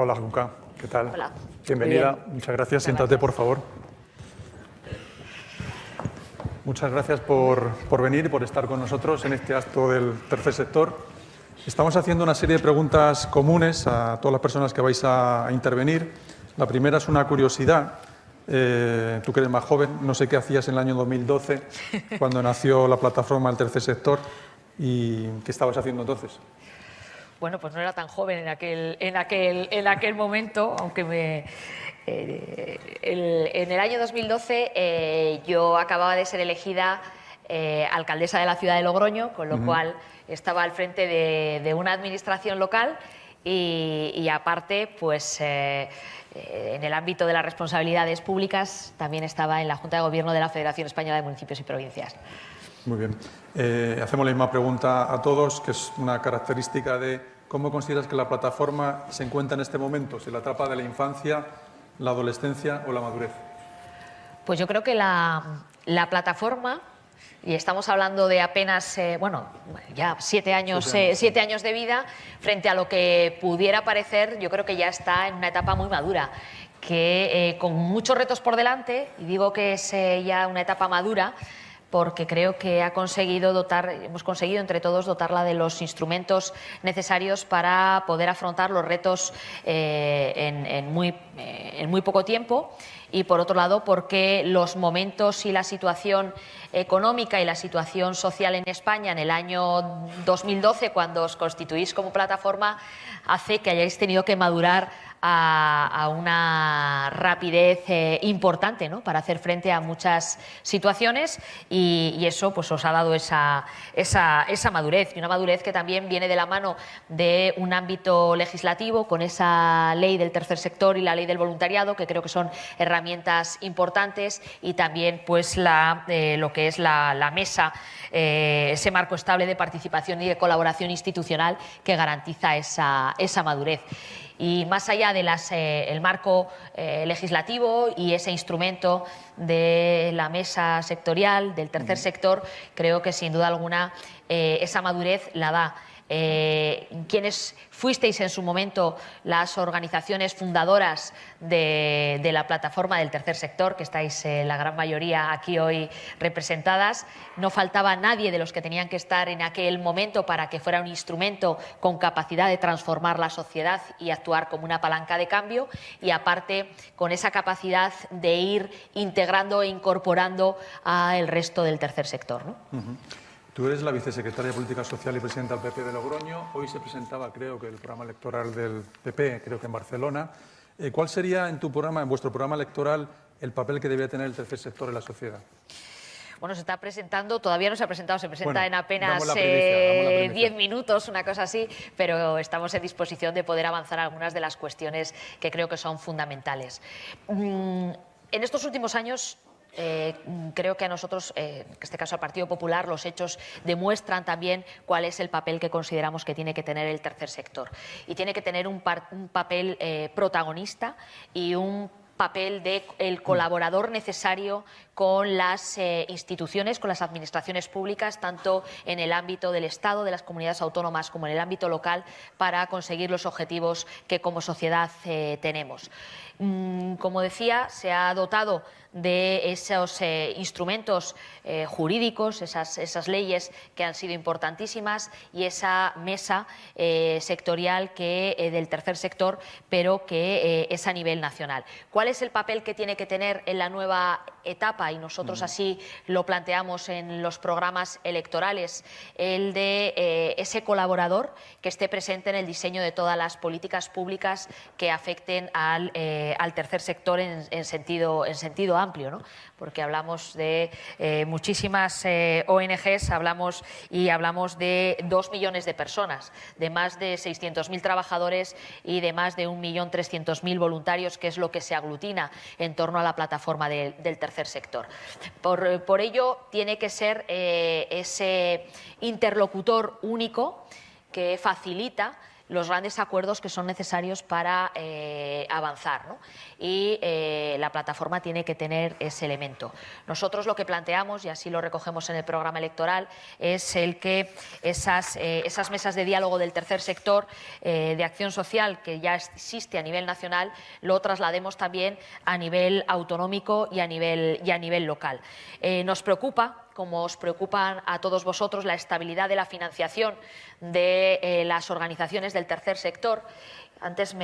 Hola, Junca. ¿Qué tal? Hola. Bienvenida. Muy bien. Muchas gracias. Muchas Siéntate, gracias. por favor. Muchas gracias por venir y por estar con nosotros en este acto del tercer sector. Estamos haciendo una serie de preguntas comunes a todas las personas que vais a intervenir. La primera es una curiosidad. Tú que eres más joven, no sé qué hacías en el año 2012, cuando nació la plataforma del tercer sector, y qué estabas haciendo entonces. Bueno, pues no era tan joven en aquel momento, aunque en el año 2012 yo acababa de ser elegida alcaldesa de la ciudad de Logroño, con lo cual estaba al frente de una administración local y aparte, pues en el ámbito de las responsabilidades públicas también estaba en la Junta de Gobierno de la Federación Española de Municipios y Provincias. Muy bien. Hacemos la misma pregunta a todos, que es una característica de cómo consideras que la plataforma se encuentra en este momento, si la etapa de la infancia, la adolescencia o la madurez. Pues yo creo que la plataforma, y estamos hablando de apenas, ya 7 años, 7 años de vida, frente a lo que pudiera parecer, yo creo que ya está en una etapa muy madura, que con muchos retos por delante, y digo que es ya una etapa madura, porque creo que hemos conseguido entre todos dotarla de los instrumentos necesarios para poder afrontar los retos en muy poco tiempo. Y por otro lado, porque los momentos y la situación económica y la situación social en España en el año 2012, cuando os constituís como plataforma, hace que hayáis tenido que madurar a una rapidez importante, ¿no?, para hacer frente a muchas situaciones y eso pues os ha dado esa madurez, y una madurez que también viene de la mano de un ámbito legislativo con esa ley del tercer sector y la ley del voluntariado, que creo que son herramientas importantes, y también pues lo que es la mesa, ese marco estable de participación y de colaboración institucional que garantiza esa madurez. Y más allá del marco legislativo y ese instrumento de la mesa sectorial, del tercer sector, creo que sin duda alguna esa madurez la da quienes fuisteis en su momento las organizaciones fundadoras de la plataforma del tercer sector, que estáis la gran mayoría aquí hoy representadas. No faltaba nadie de los que tenían que estar en aquel momento para que fuera un instrumento con capacidad de transformar la sociedad y actuar como una palanca de cambio, y aparte con esa capacidad de ir integrando e incorporando al resto del tercer sector, ¿no? Tú eres la vicesecretaria de Política Social y presidenta del PP de Logroño. Hoy se presentaba, creo que el programa electoral del PP, creo que en Barcelona. ¿Cuál sería en vuestro programa electoral, el papel que debía tener el tercer sector en la sociedad? Bueno, se está presentando, todavía no se ha presentado, se presenta en apenas damos la primicia. 10 minutos, una cosa así, pero estamos en disposición de poder avanzar algunas de las cuestiones que creo que son fundamentales. En estos últimos años, creo que a nosotros, en este caso al Partido Popular, los hechos demuestran también cuál es el papel que consideramos que tiene que tener el tercer sector. Y tiene que tener un papel protagonista y un papel de el colaborador necesario con las instituciones, con las administraciones públicas, tanto en el ámbito del Estado, de las comunidades autónomas, como en el ámbito local, para conseguir los objetivos que como sociedad tenemos. Como decía, se ha dotado de esos instrumentos jurídicos, esas leyes que han sido importantísimas, y esa mesa sectorial del tercer sector, pero que es a nivel nacional. ¿Cuál es el papel que tiene que tener en la nueva etapa? Y nosotros así lo planteamos en los programas electorales, el de ese colaborador que esté presente en el diseño de todas las políticas públicas que afecten al tercer sector en sentido amplio, ¿no? Porque hablamos de muchísimas ONGs, hablamos de 2 millones de personas, de más de 600.000 trabajadores y de más de 1.300.000 voluntarios, que es lo que se aglutina en torno a la plataforma del tercer sector. Por ello, tiene que ser ese interlocutor único que facilita los grandes acuerdos que son necesarios para avanzar, ¿no? Y la plataforma tiene que tener ese elemento. Nosotros lo que planteamos, y así lo recogemos en el programa electoral, es el que esas mesas de diálogo del tercer sector de acción social que ya existe a nivel nacional, lo traslademos también a nivel autonómico y a nivel local. Nos preocupa, como os preocupan a todos vosotros, la estabilidad de la financiación de las organizaciones del tercer sector. Antes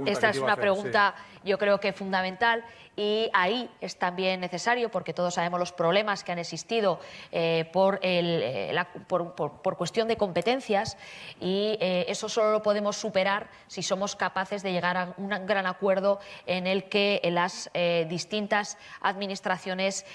esta es una pregunta yo creo que fundamental, y ahí es también necesario, porque todos sabemos los problemas que han existido por cuestión de competencias, y eso solo lo podemos superar si somos capaces de llegar a un gran acuerdo en el que las distintas administraciones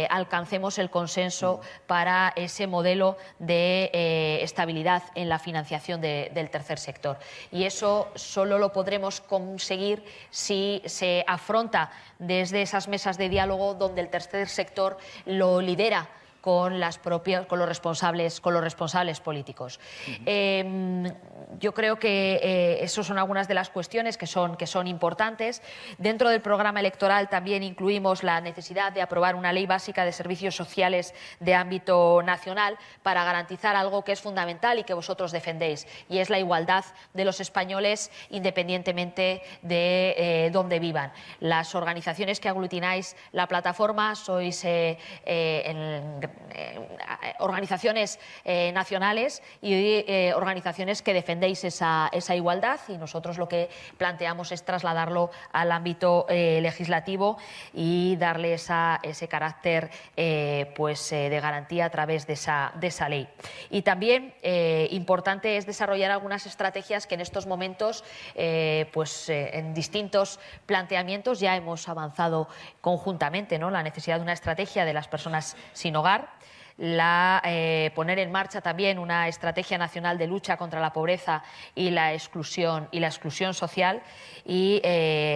alcancemos el consenso para ese modelo de estabilidad en la financiación del tercer sector. Y eso solo lo podremos conseguir si se afronta desde esas mesas de diálogo donde el tercer sector lo lidera con los responsables políticos. Yo creo que esas son algunas de las cuestiones que son importantes. Dentro del programa electoral también incluimos la necesidad de aprobar una ley básica de servicios sociales de ámbito nacional para garantizar algo que es fundamental y que vosotros defendéis, y es la igualdad de los españoles independientemente de dónde vivan. Las organizaciones que aglutináis la plataforma sois organizaciones nacionales y organizaciones que defendéis esa igualdad, y nosotros lo que planteamos es trasladarlo al ámbito legislativo y darle ese carácter de garantía a través de esa ley. Y también importante es desarrollar algunas estrategias que en estos momentos en distintos planteamientos ya hemos avanzado conjuntamente, ¿no? La necesidad de una estrategia de las personas sin hogar, poner en marcha también una estrategia nacional de lucha contra la pobreza y la exclusión social, y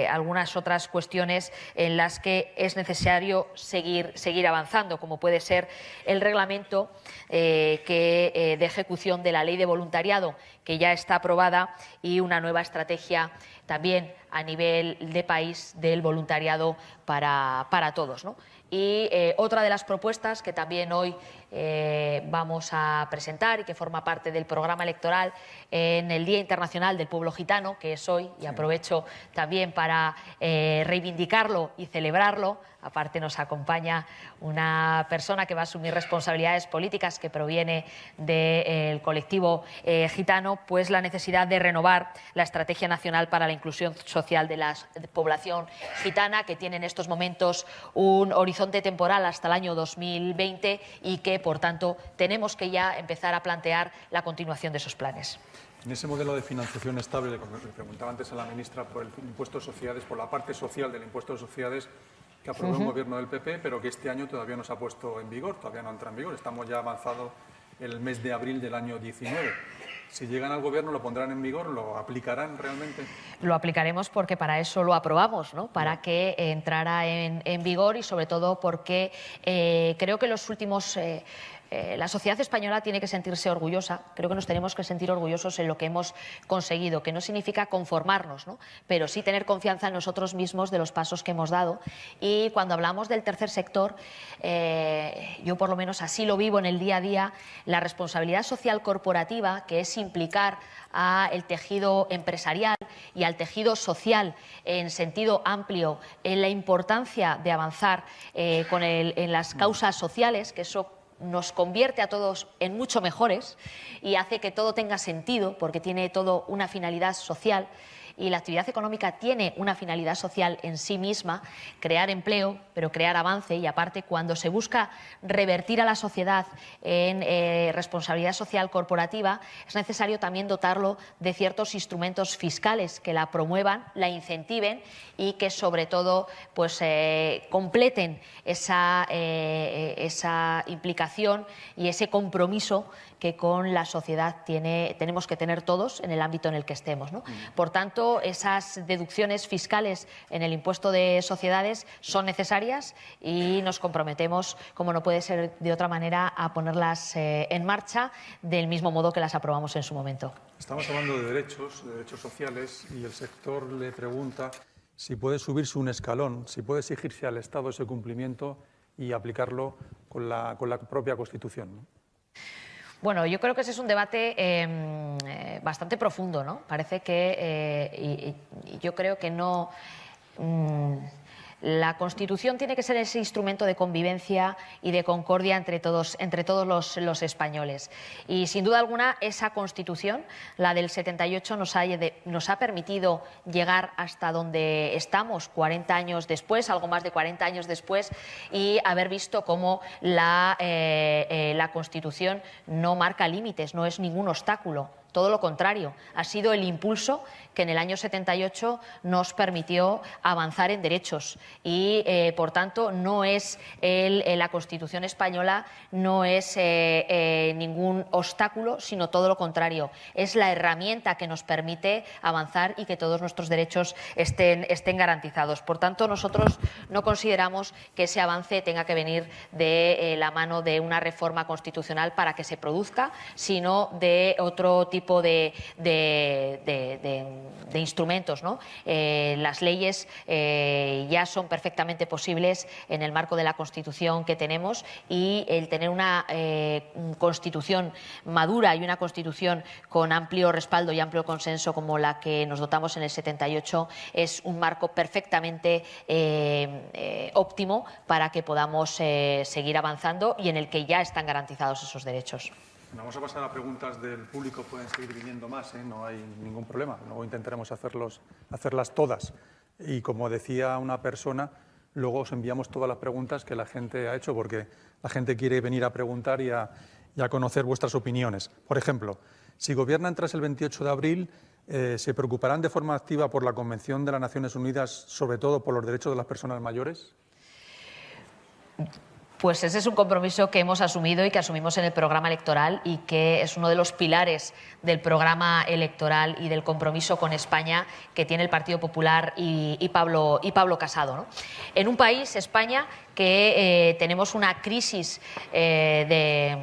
algunas otras cuestiones en las que es necesario seguir avanzando, como puede ser el reglamento de ejecución de la ley de voluntariado, que ya está aprobada, y una nueva estrategia también a nivel de país del voluntariado para todos, ¿no? Y otra de las propuestas que también hoy vamos a presentar y que forma parte del programa electoral en el Día Internacional del Pueblo Gitano, que es hoy, y aprovecho también para reivindicarlo y celebrarlo. Aparte nos acompaña una persona que va a asumir responsabilidades políticas que proviene del colectivo gitano, pues la necesidad de renovar la Estrategia Nacional para la Inclusión Social de la población gitana, que tiene en estos momentos un horizonte temporal hasta el año 2020 y que, por tanto, tenemos que ya empezar a plantear la continuación de esos planes. En ese modelo de financiación estable, le preguntaba antes a la ministra por el impuesto de sociedades, por la parte social del impuesto de sociedades, que aprobó un gobierno del PP, pero que este año todavía no se ha puesto en vigor, todavía no entra en vigor. Estamos ya avanzados el mes de abril del año 19. Si llegan al Gobierno, ¿lo pondrán en vigor? ¿Lo aplicarán realmente? Lo aplicaremos porque para eso lo aprobamos, ¿no? Para que entrara en vigor, y sobre todo porque creo que los últimos... la sociedad española tiene que sentirse orgullosa, creo que nos tenemos que sentir orgullosos en lo que hemos conseguido, que no significa conformarnos, ¿no? Pero sí tener confianza en nosotros mismos de los pasos que hemos dado. Y cuando hablamos del tercer sector, yo por lo menos así lo vivo en el día a día, la responsabilidad social corporativa, que es implicar al tejido empresarial y al tejido social en sentido amplio, en la importancia de avanzar en las causas sociales, que eso nos convierte a todos en mucho mejores y hace que todo tenga sentido, porque tiene todo una finalidad social, y la actividad económica tiene una finalidad social en sí misma, crear empleo, pero crear avance. Y aparte, cuando se busca revertir a la sociedad en responsabilidad social corporativa, es necesario también dotarlo de ciertos instrumentos fiscales que la promuevan, la incentiven y que sobre todo completen esa implicación y ese compromiso que con la sociedad tenemos que tener todos en el ámbito en el que estemos, ¿no? Por tanto, esas deducciones fiscales en el impuesto de sociedades son necesarias y nos comprometemos, como no puede ser de otra manera, a ponerlas en marcha del mismo modo que las aprobamos en su momento. Estamos hablando de derechos sociales, y el sector le pregunta si puede subirse un escalón, si puede exigirse al Estado ese cumplimiento y aplicarlo con la propia Constitución, ¿no? Bueno, yo creo que ese es un debate bastante profundo, ¿no? Parece que, y yo creo que no... La Constitución tiene que ser ese instrumento de convivencia y de concordia entre todos los españoles. Y sin duda alguna esa Constitución, la del 78, nos ha permitido llegar hasta donde estamos 40 años después, algo más de 40 años después, y haber visto cómo la Constitución no marca límites, no es ningún obstáculo. Todo lo contrario, ha sido el impulso que en el año 78 nos permitió avanzar en derechos y, por tanto, no es la Constitución española no es ningún obstáculo, sino todo lo contrario. Es la herramienta que nos permite avanzar y que todos nuestros derechos estén garantizados. Por tanto, nosotros no consideramos que ese avance tenga que venir de la mano de una reforma constitucional para que se produzca, sino de otro tipo de instrumentos, ¿no? Las leyes ya son perfectamente posibles en el marco de la Constitución que tenemos, y el tener una Constitución madura y una Constitución con amplio respaldo y amplio consenso como la que nos dotamos en el 78 es un marco perfectamente óptimo para que podamos seguir avanzando y en el que ya están garantizados esos derechos. Vamos a pasar a preguntas del público, pueden seguir viniendo más, no hay ningún problema. Luego intentaremos hacerlas todas. Y como decía una persona, luego os enviamos todas las preguntas que la gente ha hecho, porque la gente quiere venir a preguntar y a conocer vuestras opiniones. Por ejemplo, si gobiernan tras el 28 de abril, ¿se preocuparán de forma activa por la Convención de las Naciones Unidas, sobre todo por los derechos de las personas mayores? Pues ese es un compromiso que hemos asumido y que asumimos en el programa electoral y que es uno de los pilares del programa electoral y del compromiso con España que tiene el Partido Popular y Pablo Casado, ¿no? En un país, España, que tenemos una crisis de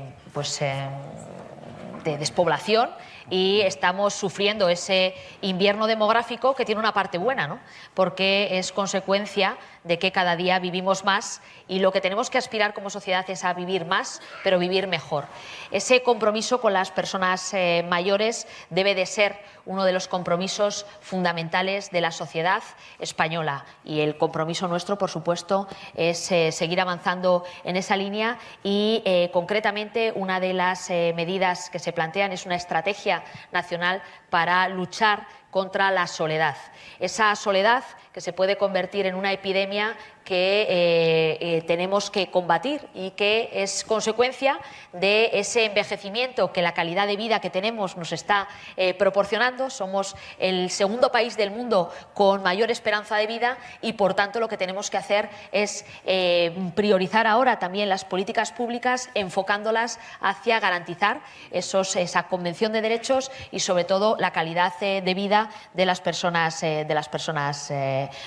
despoblación y estamos sufriendo ese invierno demográfico que tiene una parte buena, ¿no? Porque es consecuencia de que cada día vivimos más y lo que tenemos que aspirar como sociedad es a vivir más, pero vivir mejor. Ese compromiso con las personas mayores debe de ser uno de los compromisos fundamentales de la sociedad española y el compromiso nuestro, por supuesto, es seguir avanzando en esa línea y concretamente una de las medidas que se plantean es una estrategia nacional para luchar contra la soledad. Esa soledad que se puede convertir en una epidemia que tenemos que combatir y que es consecuencia de ese envejecimiento que la calidad de vida que tenemos nos está proporcionando. Somos el segundo país del mundo con mayor esperanza de vida y, por tanto, lo que tenemos que hacer es priorizar ahora también las políticas públicas, enfocándolas hacia garantizar esa convención de derechos y, sobre todo, la calidad de vida de las personas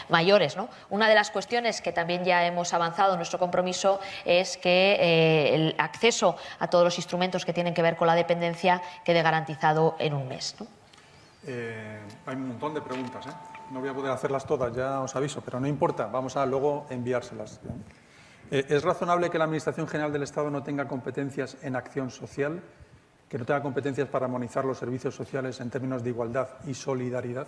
mayores, ¿no? Una de las cuestiones que también ya hemos avanzado en nuestro compromiso es que el acceso a todos los instrumentos que tienen que ver con la dependencia quede garantizado en un mes, ¿no? Hay un montón de preguntas, no voy a poder hacerlas todas, ya os aviso, pero no importa, vamos a luego enviárselas. ¿Es razonable que la Administración General del Estado no tenga competencias en acción social, que no tenga competencias para armonizar los servicios sociales en términos de igualdad y solidaridad?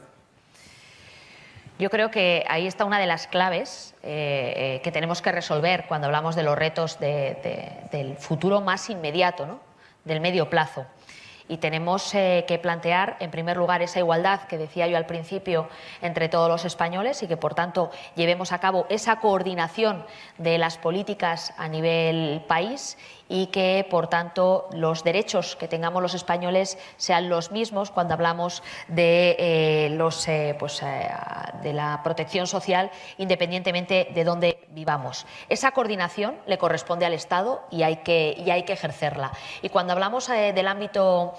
Yo creo que ahí está una de las claves que tenemos que resolver cuando hablamos de los retos del futuro más inmediato, ¿no? Del medio plazo. Y tenemos que plantear, en primer lugar, esa igualdad que decía yo al principio entre todos los españoles y que, por tanto, llevemos a cabo esa coordinación de las políticas a nivel país y que, por tanto, los derechos que tengamos los españoles sean los mismos cuando hablamos de, de la protección social, independientemente de dónde vivamos. Esa coordinación le corresponde al Estado y hay que ejercerla. Y cuando hablamos del ámbito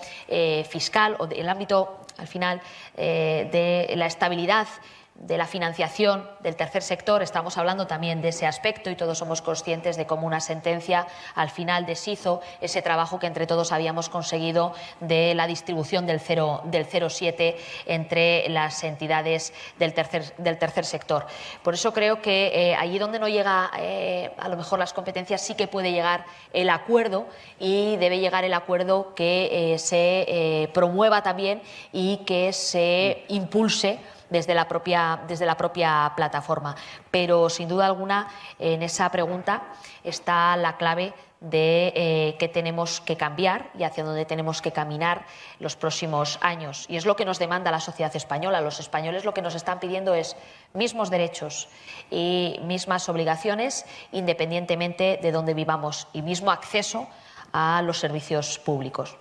fiscal o del ámbito, al final, de la estabilidad de la financiación del tercer sector, estamos hablando también de ese aspecto y todos somos conscientes de cómo una sentencia al final deshizo ese trabajo que entre todos habíamos conseguido de la distribución del 0,7 entre las entidades del tercer sector. Por eso creo que allí donde no llega a lo mejor las competencias, sí que puede llegar el acuerdo, y debe llegar el acuerdo que se promueva también y que se impulse desde la propia plataforma. Pero, sin duda alguna, en esa pregunta está la clave de qué tenemos que cambiar y hacia dónde tenemos que caminar los próximos años. Y es lo que nos demanda la sociedad española. Los españoles lo que nos están pidiendo es mismos derechos y mismas obligaciones, independientemente de dónde vivamos, y mismo acceso a los servicios públicos.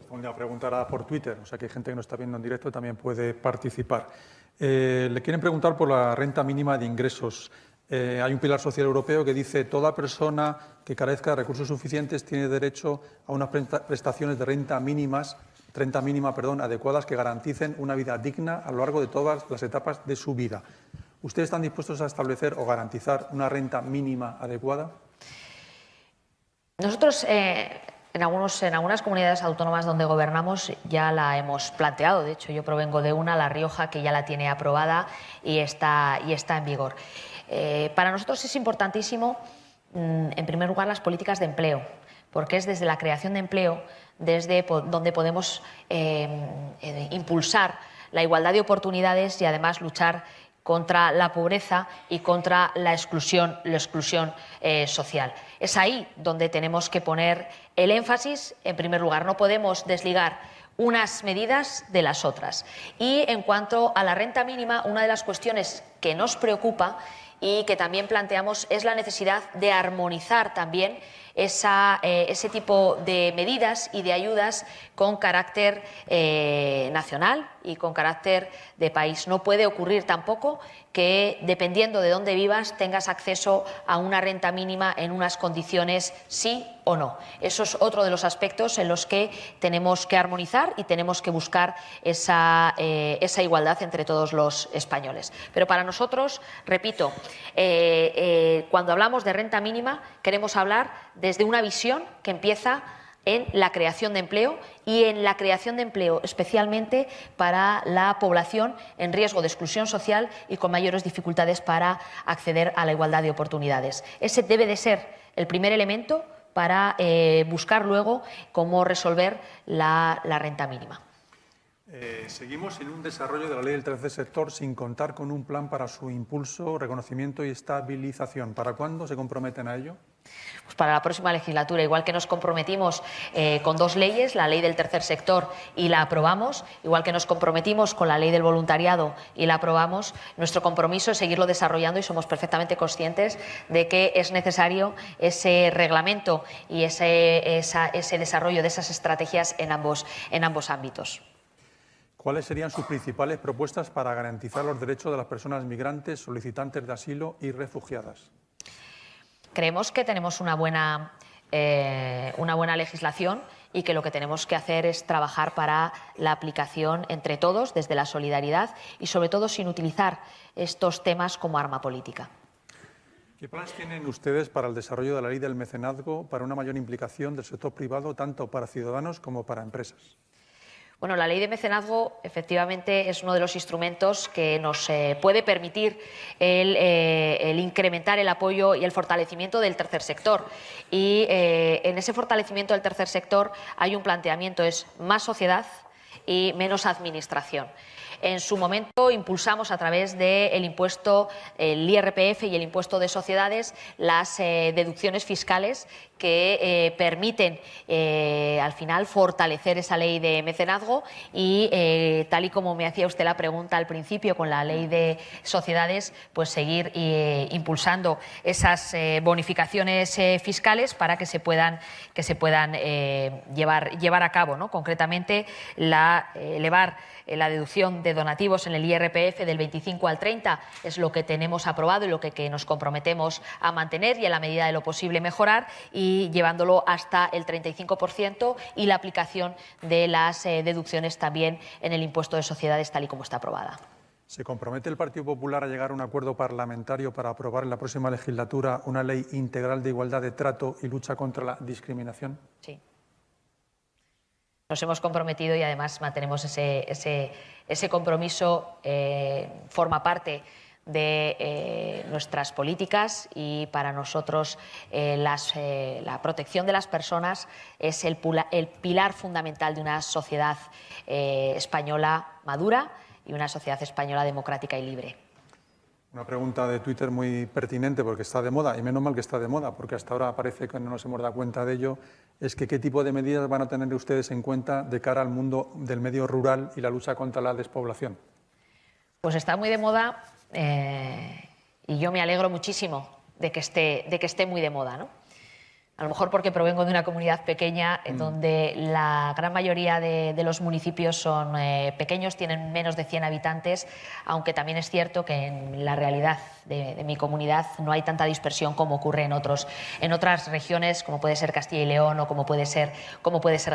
Una pregunta ahora por Twitter, o sea que hay gente que nos está viendo en directo también puede participar. Le quieren preguntar por la renta mínima de ingresos. Hay un pilar social europeo que dice: toda persona que carezca de recursos suficientes tiene derecho a unas prestaciones de renta mínima, adecuadas, que garanticen una vida digna a lo largo de todas las etapas de su vida. ¿Ustedes están dispuestos a establecer o garantizar una renta mínima adecuada? Nosotros, en algunas comunidades autónomas donde gobernamos, ya la hemos planteado. De hecho, yo provengo de una, La Rioja, que ya la tiene aprobada y está en vigor. Para nosotros es importantísimo, en primer lugar, las políticas de empleo, porque es desde la creación de empleo desde donde podemos impulsar la igualdad de oportunidades y, además, luchar contra la pobreza y contra la exclusión social. Es ahí donde tenemos que poner el énfasis. En primer lugar, no podemos desligar unas medidas de las otras. Y en cuanto a la renta mínima, una de las cuestiones que nos preocupa y que también planteamos es la necesidad de armonizar también ese tipo de medidas y de ayudas con carácter nacional y con carácter de país. No puede ocurrir tampoco que, dependiendo de dónde vivas, tengas acceso a una renta mínima en unas condiciones sí o no. Eso es otro de los aspectos en los que tenemos que armonizar y tenemos que buscar esa igualdad entre todos los españoles. Pero para nosotros, repito, cuando hablamos de renta mínima, queremos hablar desde una visión que empieza en la creación de empleo, y en la creación de empleo especialmente para la población en riesgo de exclusión social y con mayores dificultades para acceder a la igualdad de oportunidades. Ese debe de ser el primer elemento para buscar luego cómo resolver la renta mínima. Seguimos en un desarrollo de la ley del tercer sector sin contar con un plan para su impulso, reconocimiento y estabilización. ¿Para cuándo se comprometen a ello? Pues para la próxima legislatura, igual que nos comprometimos con dos leyes, la ley del tercer sector, y la aprobamos, igual que nos comprometimos con la ley del voluntariado y la aprobamos, nuestro compromiso es seguirlo desarrollando, y somos perfectamente conscientes de que es necesario ese reglamento y ese desarrollo de esas estrategias en ambos ámbitos. ¿Cuáles serían sus principales propuestas para garantizar los derechos de las personas migrantes, solicitantes de asilo y refugiadas? Creemos que tenemos una buena legislación y que lo que tenemos que hacer es trabajar para la aplicación entre todos, desde la solidaridad y, sobre todo, sin utilizar estos temas como arma política. ¿Qué planes tienen ustedes para el desarrollo de la ley del mecenazgo, para una mayor implicación del sector privado, tanto para ciudadanos como para empresas? Bueno, la ley de mecenazgo efectivamente es uno de los instrumentos que nos puede permitir el incrementar el apoyo y el fortalecimiento del tercer sector. Y en ese fortalecimiento del tercer sector hay un planteamiento: es más sociedad y menos administración. En su momento impulsamos, a través del impuesto, el IRPF y el impuesto de sociedades, las deducciones fiscales que permiten al final fortalecer esa ley de mecenazgo y tal y como me hacía usted la pregunta al principio con la ley de sociedades, pues seguir impulsando esas bonificaciones fiscales para que se puedan llevar a cabo, ¿no? Concretamente elevar la deducción de donativos en el IRPF del 25 al 30 es lo que tenemos aprobado y lo que nos comprometemos a mantener y en la medida de lo posible mejorar, y llevándolo hasta el 35% y la aplicación de las deducciones también en el impuesto de sociedades tal y como está aprobada. ¿Se compromete el Partido Popular a llegar a un acuerdo parlamentario para aprobar en la próxima legislatura una ley integral de igualdad de trato y lucha contra la discriminación? Sí. Nos hemos comprometido y además mantenemos ese compromiso, forma parte de nuestras políticas, y para nosotros la protección de las personas es el pilar fundamental de una sociedad española madura y una sociedad española democrática y libre. Una pregunta de Twitter muy pertinente porque está de moda, y menos mal que está de moda, porque hasta ahora parece que no nos hemos dado cuenta de ello, es que ¿qué tipo de medidas van a tener ustedes en cuenta de cara al mundo del medio rural y la lucha contra la despoblación? Pues está muy de moda y yo me alegro muchísimo de que esté muy de moda, ¿no? A lo mejor porque provengo de una comunidad pequeña en donde la gran mayoría de los municipios son pequeños, tienen menos de 100 habitantes, aunque también es cierto que en la realidad de mi comunidad no hay tanta dispersión como ocurre en otras regiones, como puede ser Castilla y León o como puede ser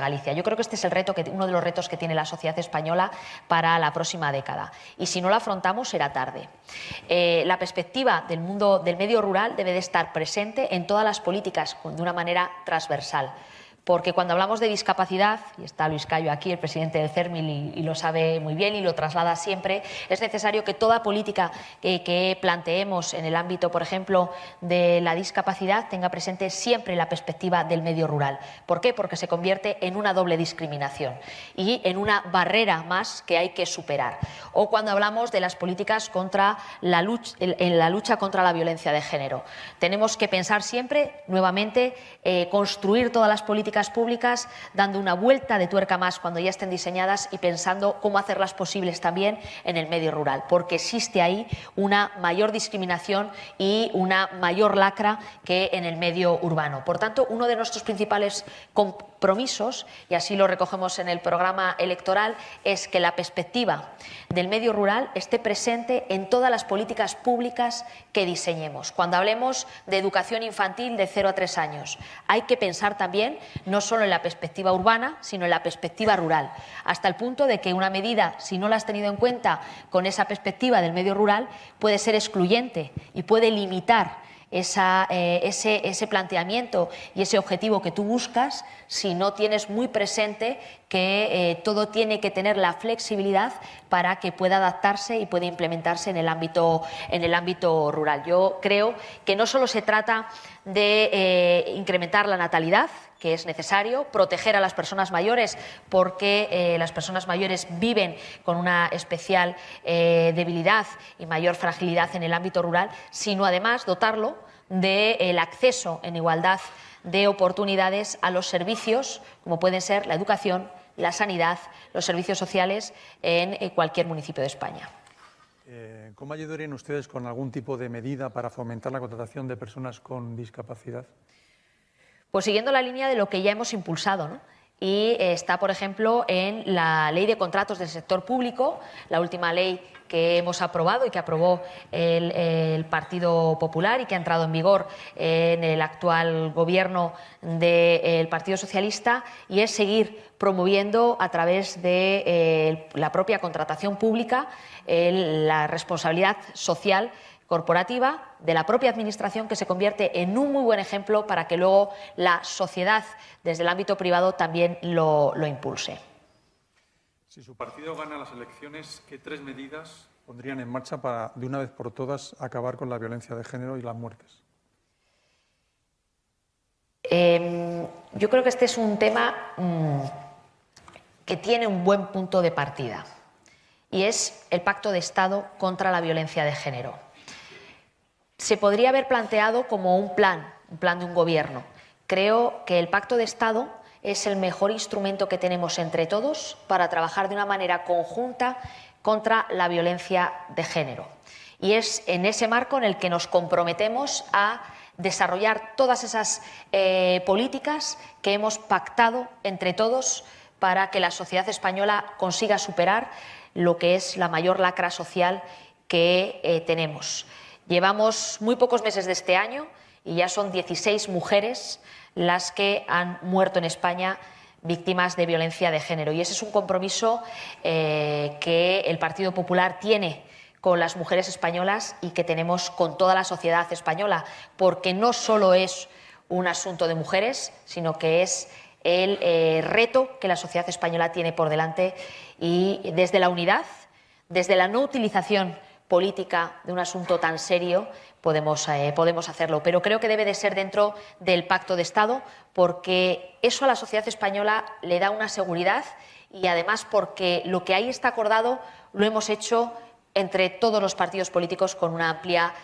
Galicia. Yo creo que este es uno de los retos que tiene la sociedad española para la próxima década, y si no lo afrontamos será tarde. La perspectiva del mundo del medio rural debe de estar presente en todas las políticas de una manera transversal, porque cuando hablamos de discapacidad, y está Luis Cayo aquí, el presidente del CERMIL, y lo sabe muy bien y lo traslada siempre, es necesario que toda política que planteemos en el ámbito, por ejemplo, de la discapacidad tenga presente siempre la perspectiva del medio rural. ¿Por qué? Porque se convierte en una doble discriminación y en una barrera más que hay que superar. O cuando hablamos de las políticas en la lucha contra la violencia de género. Tenemos que pensar siempre, nuevamente, construir todas las políticas públicas dando una vuelta de tuerca más cuando ya estén diseñadas y pensando cómo hacerlas posibles también en el medio rural, porque existe ahí una mayor discriminación y una mayor lacra que en el medio urbano. Por tanto, uno de nuestros principales compromisos, y así lo recogemos en el programa electoral, es que la perspectiva del medio rural esté presente en todas las políticas públicas que diseñemos. Cuando hablemos de educación infantil de 0 a 3 años, hay que pensar también no solo en la perspectiva urbana, sino en la perspectiva rural, hasta el punto de que una medida, si no la has tenido en cuenta con esa perspectiva del medio rural, puede ser excluyente y puede limitar ese planteamiento y ese objetivo que tú buscas si no tienes muy presente que todo tiene que tener la flexibilidad para que pueda adaptarse y pueda implementarse en el ámbito rural. Yo creo que no solo se trata de incrementar la natalidad, que es necesario, proteger a las personas mayores, porque las personas mayores viven con una especial debilidad y mayor fragilidad en el ámbito rural, sino además dotarlo del acceso en igualdad de oportunidades a los servicios, como pueden ser la educación, la sanidad, los servicios sociales en cualquier municipio de España. ¿Cómo ayudarían ustedes con algún tipo de medida para fomentar la contratación de personas con discapacidad? Pues siguiendo la línea de lo que ya hemos impulsado, ¿no? Y está, por ejemplo, en la Ley de Contratos del Sector Público, la última ley que hemos aprobado y que aprobó el Partido Popular y que ha entrado en vigor en el actual gobierno del Partido Socialista, y es seguir promoviendo a través de la propia contratación pública la responsabilidad social corporativa de la propia Administración, que se convierte en un muy buen ejemplo para que luego la sociedad, desde el ámbito privado, también lo impulse. Si su partido gana las elecciones, ¿qué 3 medidas pondrían en marcha para, de una vez por todas, acabar con la violencia de género y las muertes? Yo creo que este es un tema que tiene un buen punto de partida, y es el Pacto de Estado contra la violencia de género. Se podría haber planteado como un plan de un gobierno creo que el Pacto de Estado es el mejor instrumento que tenemos entre todos para trabajar de una manera conjunta contra la violencia de género. Y es en ese marco en el que nos comprometemos a desarrollar todas esas políticas que hemos pactado entre todos para que la sociedad española consiga superar lo que es la mayor lacra social que tenemos. Llevamos muy pocos meses de este año y ya son 16 mujeres las que han muerto en España víctimas de violencia de género. Y ese es un compromiso que el Partido Popular tiene con las mujeres españolas y que tenemos con toda la sociedad española, porque no solo es un asunto de mujeres, sino que es el reto que la sociedad española tiene por delante, y desde la unidad, desde la no utilización política de un asunto tan serio, podemos hacerlo. Pero creo que debe de ser dentro del Pacto de Estado, porque eso a la sociedad española le da una seguridad, y además porque lo que ahí está acordado lo hemos hecho entre todos los partidos políticos con una amplia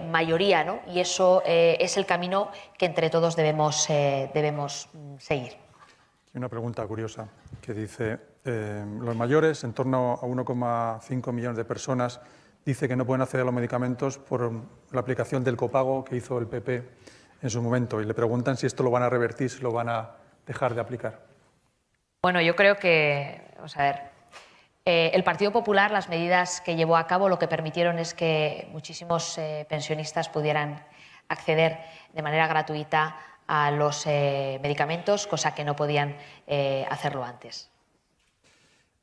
mayoría, ¿no? Y eso es el camino que entre todos debemos seguir. Hay una pregunta curiosa que dice, los mayores, en torno a 1,5 millones de personas, dice que no pueden acceder a los medicamentos por la aplicación del copago que hizo el PP en su momento, y le preguntan si esto lo van a revertir, si lo van a dejar de aplicar. Bueno, yo creo que, vamos a ver, el Partido Popular, las medidas que llevó a cabo, lo que permitieron es que muchísimos pensionistas pudieran acceder de manera gratuita a los medicamentos, cosa que no podían hacerlo antes.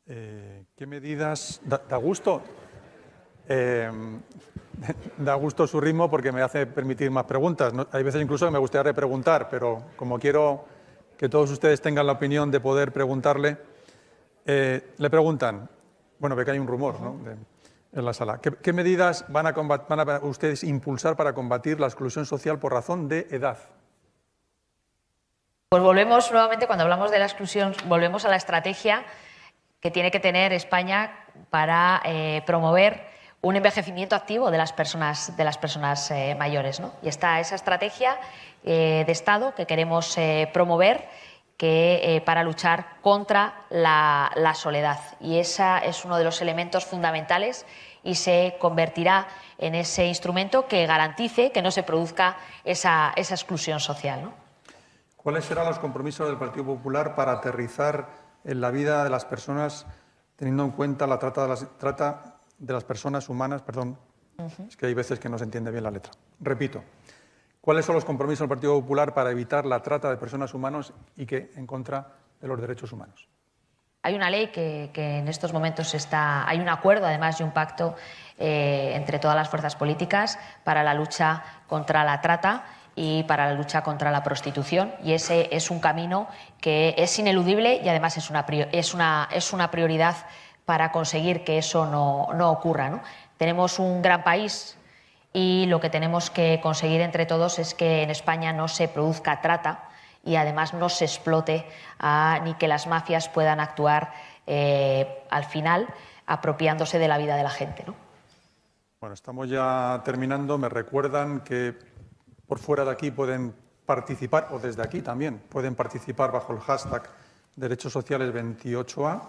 ¿Qué medidas? Da gusto. Da gusto su ritmo porque me hace permitir más preguntas. Hay veces incluso que me gustaría repreguntar, pero como quiero que todos ustedes tengan la opinión de poder preguntarle, le preguntan, bueno, ve que hay un rumor, ¿no?, en la sala. ¿Qué medidas van a ustedes impulsar para combatir la exclusión social por razón de edad? Pues volvemos nuevamente, cuando hablamos de la exclusión, volvemos a la estrategia que tiene que tener España para promover un envejecimiento activo de las personas mayores, ¿no? Y está esa estrategia de Estado que queremos promover, para luchar contra la soledad. Y ese es uno de los elementos fundamentales, y se convertirá en ese instrumento que garantice que no se produzca esa exclusión social, ¿no? ¿Cuáles serán los compromisos del Partido Popular para aterrizar en la vida de las personas, teniendo en cuenta la trata de las personas humanas? Perdón, es que hay veces que no se entiende bien la letra. Repito. ¿Cuáles son los compromisos del Partido Popular para evitar la trata de personas humanas y que en contra de los derechos humanos? Hay una ley que en estos momentos hay un acuerdo, además, y un pacto entre todas las fuerzas políticas para la lucha contra la trata y para la lucha contra la prostitución, y ese es un camino que es ineludible y además es una prioridad para conseguir que eso no ocurra, ¿no? Tenemos un gran país, y lo que tenemos que conseguir entre todos es que en España no se produzca trata y además no se explote ni que las mafias puedan actuar al final apropiándose de la vida de la gente, ¿no? Bueno, estamos ya terminando. Me recuerdan que por fuera de aquí pueden participar, o desde aquí también, pueden participar bajo el hashtag Derechos Sociales 28A,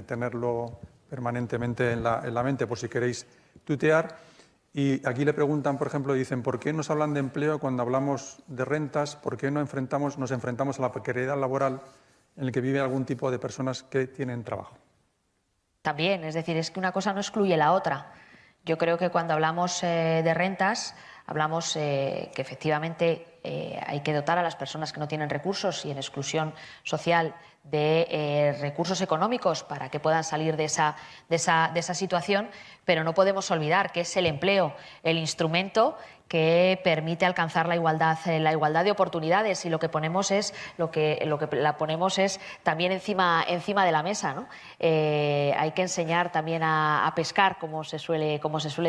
tenerlo permanentemente en la mente por si queréis tuitear. Y aquí le preguntan, por ejemplo, dicen, ¿por qué nos hablan de empleo cuando hablamos de rentas? ¿Por qué nos enfrentamos a la precariedad laboral en la que vive algún tipo de personas que tienen trabajo? También, es decir, es que una cosa no excluye la otra. Yo creo que cuando hablamos de rentas, hablamos que efectivamente hay que dotar a las personas que no tienen recursos y en exclusión social de recursos económicos para que puedan salir de esa situación, pero no podemos olvidar que es el empleo el instrumento que permite alcanzar la igualdad de oportunidades, y lo que ponemos es también encima de la mesa, ¿no? Hay que enseñar también a pescar, como se suele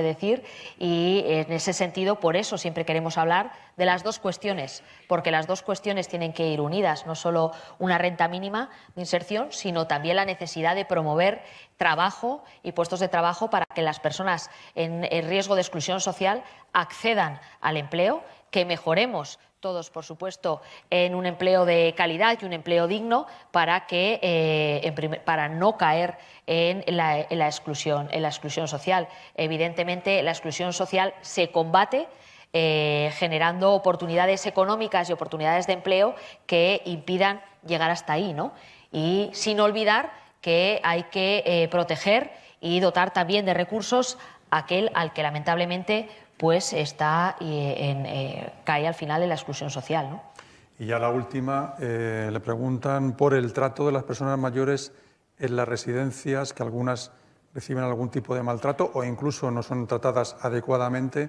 decir, y en ese sentido, por eso siempre queremos hablar de las dos cuestiones, porque las dos cuestiones tienen que ir unidas, no solo una renta mínima, continua de inserción, sino también la necesidad de promover trabajo y puestos de trabajo para que las personas en riesgo de exclusión social accedan al empleo, que mejoremos todos, por supuesto, en un empleo de calidad y un empleo digno para no caer en la exclusión social. Evidentemente, la exclusión social se combate generando oportunidades económicas y oportunidades de empleo que impidan llegar hasta ahí, ¿no? Y sin olvidar que hay que proteger y dotar también de recursos a aquel al que lamentablemente pues cae al final en la exclusión social, ¿no? Y ya la última, le preguntan por el trato de las personas mayores en las residencias, que algunas reciben algún tipo de maltrato o incluso no son tratadas adecuadamente,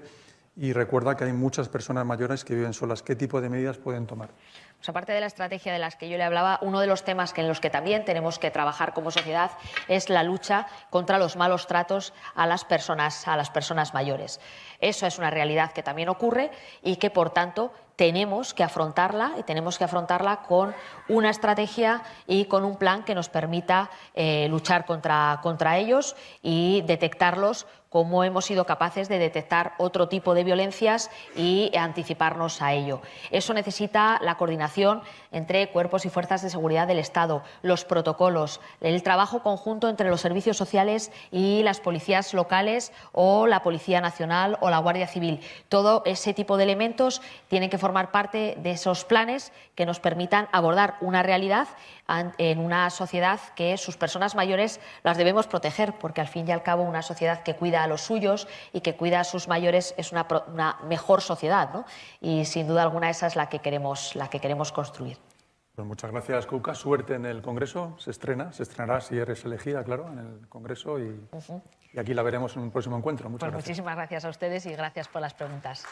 y recuerda que hay muchas personas mayores que viven solas. ¿Qué tipo de medidas pueden tomar? Pues aparte de la estrategia de las que yo le hablaba, uno de los temas en los que también tenemos que trabajar como sociedad es la lucha contra los malos tratos a las personas mayores. Eso es una realidad que también ocurre y que, por tanto, tenemos que afrontarla con una estrategia y con un plan que nos permita luchar contra ellos y detectarlos como hemos sido capaces de detectar otro tipo de violencias y anticiparnos a ello. Eso necesita la coordinación entre cuerpos y fuerzas de seguridad del Estado, los protocolos, el trabajo conjunto entre los servicios sociales y las policías locales o la Policía Nacional o la Guardia Civil. Todo ese tipo de elementos tienen que formar parte de esos planes que nos permitan abordar una realidad en una sociedad que sus personas mayores las debemos proteger, porque al fin y al cabo una sociedad que cuida a los suyos y que cuida a sus mayores es una mejor sociedad, ¿no? Y sin duda alguna esa es la que queremos construir. Pues muchas gracias, Cuca. Suerte en el Congreso. Se estrenará si eres elegida, claro, en el Congreso y aquí la veremos en un próximo encuentro. Muchas gracias. Muchísimas gracias a ustedes y gracias por las preguntas.